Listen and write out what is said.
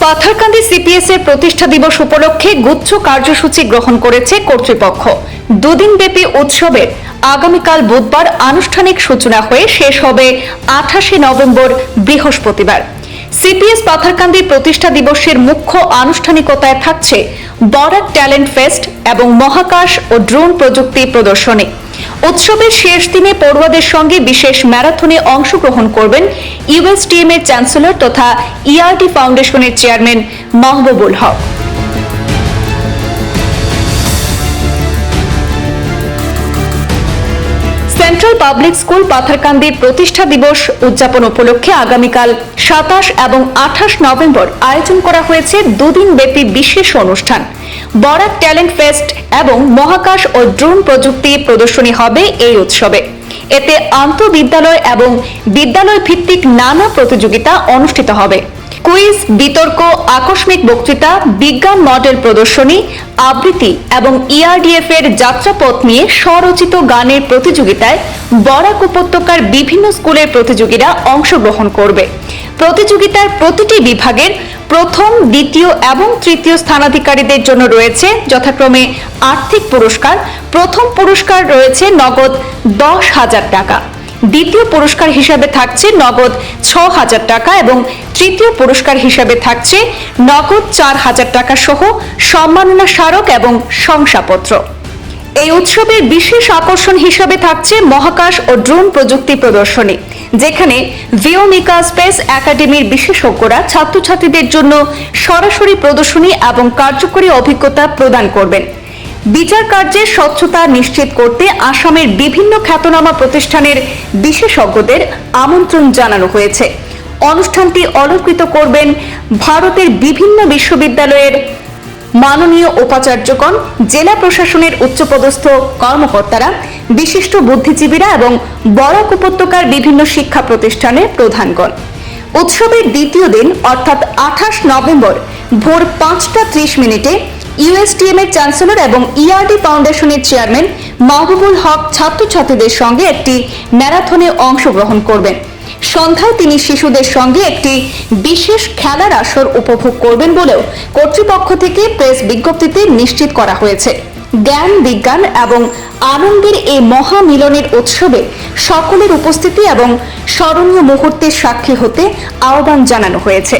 Patharkandi CPS এর প্রতিষ্ঠা দিবস উপলক্ষে গুচ্ছ কার্যসূচি গ্রহণ করেছে কর্তৃপক্ষ। দুদিনব্যাপী উৎসবের আগামীকাল বুধবার আনুষ্ঠানিক সূচনা হয়ে শেষ হবে 28 নভেম্বর বৃহস্পতিবার। সিপিএস পাথারকান্দি প্রতিষ্ঠা দিবসের মুখ্য আনুষ্ঠানিকতায় থাকছে বরাক ট্যালেন্ট ফেস্ট এবং মহাকাশ ও ড্রোন প্রযুক্তি প্রদর্শনী। উৎসবের শেষ দিনে পড়ুয়াদের সঙ্গে বিশেষ ম্যারাথনে অংশগ্রহণ করবেন ইউএসটিএম এর চ্যান্সেলর তথা ইআরডি ফাউন্ডেশনের চেয়ারম্যান মাহবুবুল হক। সেন্ট্রাল পাবলিক স্কুল পাথারকান্দির প্রতিষ্ঠা দিবস উদযাপন উপলক্ষে আগামীকাল 27 এবং 28 নভেম্বর আয়োজন করা হয়েছে দুদিনব্যাপী বিশেষ অনুষ্ঠান। বরাক ট্যালেন্ট ফেস্ট এবং মহাকাশ ও ড্রোন প্রযুক্তি প্রদর্শনী হবে এই উৎসবে। এতে আন্তঃবিদ্যালয় এবং বিদ্যালয় ভিত্তিক নানা প্রতিযোগিতা অনুষ্ঠিত হবে। কুইজ, বিতর্ক, আকস্মিক বক্তৃতা, বিজ্ঞান মডেল প্রদর্শনী, আবৃত্তি এবং ইআরডিএফ এর যাত্রাপথ নিয়ে স্বরচিত গানের প্রতিযোগিতায় বরাক উপত্যকার বিভিন্ন স্কুলের প্রতিযোগীরা অংশগ্রহণ করবে। প্রতিযোগিতার প্রতিটি বিভাগের প্রথম, দ্বিতীয় এবং তৃতীয় স্থানাধিকারীদের জন্য রয়েছে যথাক্রমে আর্থিক পুরস্কার। প্রথম পুরস্কার রয়েছে নগদ 10,000 টাকা, দ্বিতীয় পুরস্কার হিসাবে থাকছে নগদ 6,000 টাকা এবং তৃতীয় পুরস্কার হিসাবে থাকছে নগদ 4,000 টাকা সহ সম্মাননা স্মারক এবং শংসাপত্র। এই উৎসবের বিশেষ আকর্ষণ হিসাবে থাকছে মহাকাশ ও ড্রোন প্রযুক্তি প্রদর্শনী, যেখানে ভিওমিকা স্পেস একাডেমির বিশেষজ্ঞরা ছাত্রছাত্রীদের জন্য সরাসরি প্রদর্শনী এবং কার্যকরী অভিজ্ঞতা প্রদান করবেন। বিচার কার্যের স্বচ্ছতা নিশ্চিত করতে আসামের বিভিন্ন খ্যাতনামা প্রতিষ্ঠানের বিশেষজ্ঞদের আমন্ত্রণ জানানো হয়েছে। অনুষ্ঠানটি অলংকৃত করবেন ভারতের বিভিন্ন বিশ্ববিদ্যালয়ের মাননীয় উপাচার্যগণ, জেলা প্রশাসনের উচ্চপদস্থ কর্মকর্তারা, বিশিষ্ট বুদ্ধিজীবীরা এবং বরাক উপত্যকার বিভিন্ন শিক্ষা প্রতিষ্ঠানের প্রধানগণ। উৎসবের দ্বিতীয় দিন অর্থাৎ 28 নভেম্বর ভোর 5:30 ইউএসটিএম এর চ্যান্সেলর এবং ইআরডি ফাউন্ডেশনের চেয়ারম্যান মাহবুবুল হক ছাত্রছাত্রীদের সঙ্গে একটি ম্যারাথনে অংশগ্রহণ করবেন। সন্ধ্যায় তিনি শিশুদের সঙ্গে একটি বিশেষ খেলার আসর উপভোগ করবেন বলেও কর্তৃপক্ষ থেকে প্রেস বিজ্ঞপ্তিতে নিশ্চিত করা হয়েছে। জ্ঞান, বিজ্ঞান এবং আনন্দের এই মহামিলনের উৎসবে সকলের উপস্থিতি এবং স্মরণীয় মুহূর্তের সাক্ষী হতে আহ্বান জানানো হয়েছে।